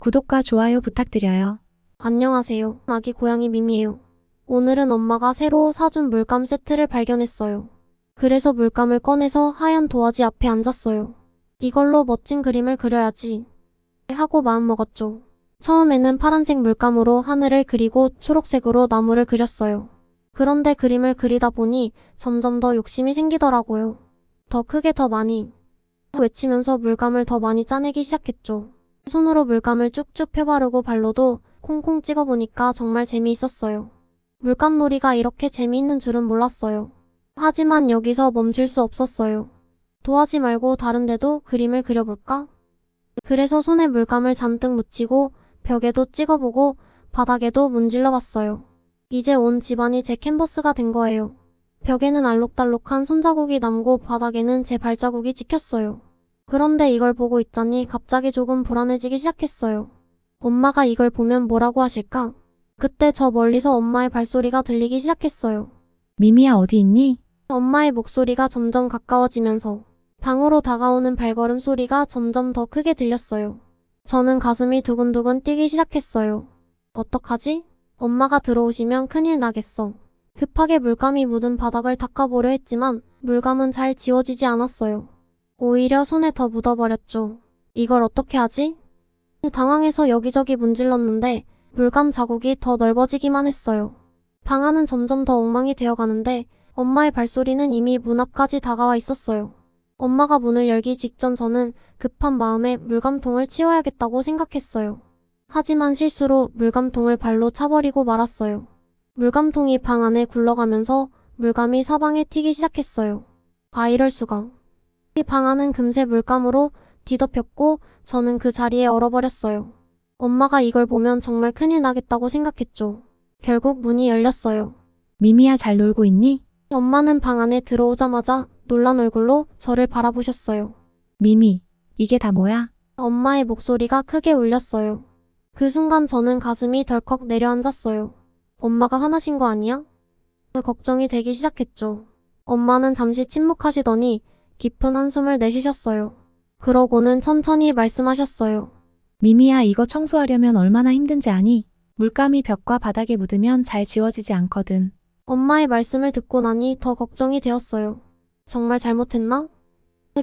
구독과 좋아요 부탁드려요. 안녕하세요. 아기 고양이 미미예요. 오늘은 엄마가 새로 사준 물감 세트를 발견했어요. 그래서 물감을 꺼내서 하얀 도화지 앞에 앉았어요. 이걸로 멋진 그림을 그려야지 하고 마음먹었죠. 처음에는 파란색 물감으로 하늘을 그리고 초록색으로 나무를 그렸어요. 그런데 그림을 그리다 보니 점점 더 욕심이 생기더라고요. 더 크게 더 많이 외치면서 물감을 더 많이 짜내기 시작했죠. 손으로 물감을 쭉쭉 펴바르고 발로도 콩콩 찍어보니까 정말 재미있었어요. 물감놀이가 이렇게 재미있는 줄은 몰랐어요. 하지만 여기서 멈출 수 없었어요. 도화지 말고 다른 데도 그림을 그려볼까? 그래서 손에 물감을 잔뜩 묻히고 벽에도 찍어보고 바닥에도 문질러봤어요. 이제 온 집안이 제 캔버스가 된 거예요. 벽에는 알록달록한 손자국이 남고 바닥에는 제 발자국이 찍혔어요. 그런데 이걸 보고 있자니 갑자기 조금 불안해지기 시작했어요. 엄마가 이걸 보면 뭐라고 하실까? 그때 저 멀리서 엄마의 발소리가 들리기 시작했어요. 미미야 어디 있니? 엄마의 목소리가 점점 가까워지면서 방으로 다가오는 발걸음 소리가 점점 더 크게 들렸어요. 저는 가슴이 두근두근 뛰기 시작했어요. 어떡하지? 엄마가 들어오시면 큰일 나겠어. 급하게 물감이 묻은 바닥을 닦아보려 했지만 물감은 잘 지워지지 않았어요. 오히려 손에 더 묻어버렸죠. 이걸 어떻게 하지? 당황해서 여기저기 문질렀는데 물감 자국이 더 넓어지기만 했어요. 방 안은 점점 더 엉망이 되어가는데 엄마의 발소리는 이미 문 앞까지 다가와 있었어요. 엄마가 문을 열기 직전 저는 급한 마음에 물감통을 치워야겠다고 생각했어요. 하지만 실수로 물감통을 발로 차버리고 말았어요. 물감통이 방 안에 굴러가면서 물감이 사방에 튀기 시작했어요. 아, 이럴 수가. 이 방 안은 금세 물감으로 뒤덮였고 저는 그 자리에 얼어버렸어요. 엄마가 이걸 보면 정말 큰일 나겠다고 생각했죠. 결국 문이 열렸어요. 미미야 잘 놀고 있니? 엄마는 방 안에 들어오자마자 놀란 얼굴로 저를 바라보셨어요. 미미, 이게 다 뭐야? 엄마의 목소리가 크게 울렸어요. 그 순간 저는 가슴이 덜컥 내려앉았어요. 엄마가 화나신 거 아니야? 걱정이 되기 시작했죠. 엄마는 잠시 침묵하시더니 깊은 한숨을 내쉬셨어요. 그러고는 천천히 말씀하셨어요. 미미야 이거 청소하려면 얼마나 힘든지 아니? 물감이 벽과 바닥에 묻으면 잘 지워지지 않거든. 엄마의 말씀을 듣고 나니 더 걱정이 되었어요. 정말 잘못했나?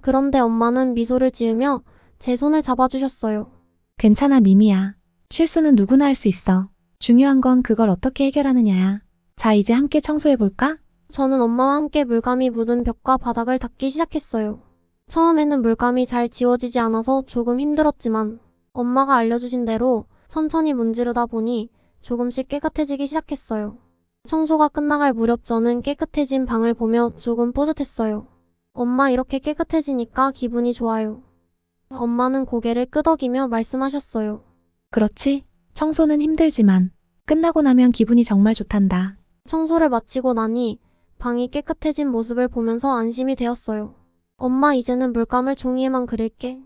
그런데 엄마는 미소를 지으며 제 손을 잡아주셨어요. 괜찮아 미미야. 실수는 누구나 할 수 있어. 중요한 건 그걸 어떻게 해결하느냐야. 자 이제 함께 청소해볼까? 저는 엄마와 함께 물감이 묻은 벽과 바닥을 닦기 시작했어요. 처음에는 물감이 잘 지워지지 않아서 조금 힘들었지만 엄마가 알려주신 대로 천천히 문지르다 보니 조금씩 깨끗해지기 시작했어요. 청소가 끝나갈 무렵 저는 깨끗해진 방을 보며 조금 뿌듯했어요. 엄마 이렇게 깨끗해지니까 기분이 좋아요. 엄마는 고개를 끄덕이며 말씀하셨어요. 그렇지. 청소는 힘들지만 끝나고 나면 기분이 정말 좋단다. 청소를 마치고 나니 방이 깨끗해진 모습을 보면서 안심이 되었어요. 엄마 이제는 물감을 종이에만 그릴게.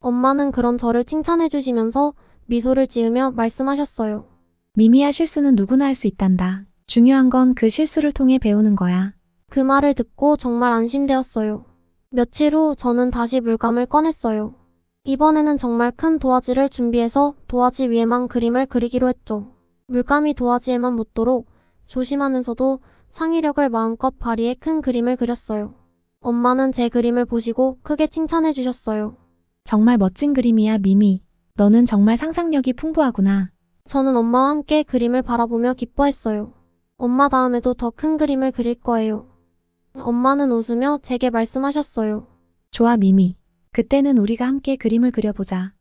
엄마는 그런 저를 칭찬해 주시면서 미소를 지으며 말씀하셨어요. 미미야 실수는 누구나 할 수 있단다. 중요한 건 그 실수를 통해 배우는 거야. 그 말을 듣고 정말 안심되었어요. 며칠 후 저는 다시 물감을 꺼냈어요. 이번에는 정말 큰 도화지를 준비해서 도화지 위에만 그림을 그리기로 했죠. 물감이 도화지에만 묻도록 조심하면서도 창의력을 마음껏 발휘해 큰 그림을 그렸어요. 엄마는 제 그림을 보시고 크게 칭찬해 주셨어요. 정말 멋진 그림이야 미미. 너는 정말 상상력이 풍부하구나. 저는 엄마와 함께 그림을 바라보며 기뻐했어요. 엄마 다음에도 더 큰 그림을 그릴 거예요. 엄마는 웃으며 제게 말씀하셨어요. 좋아 미미. 그때는 우리가 함께 그림을 그려보자.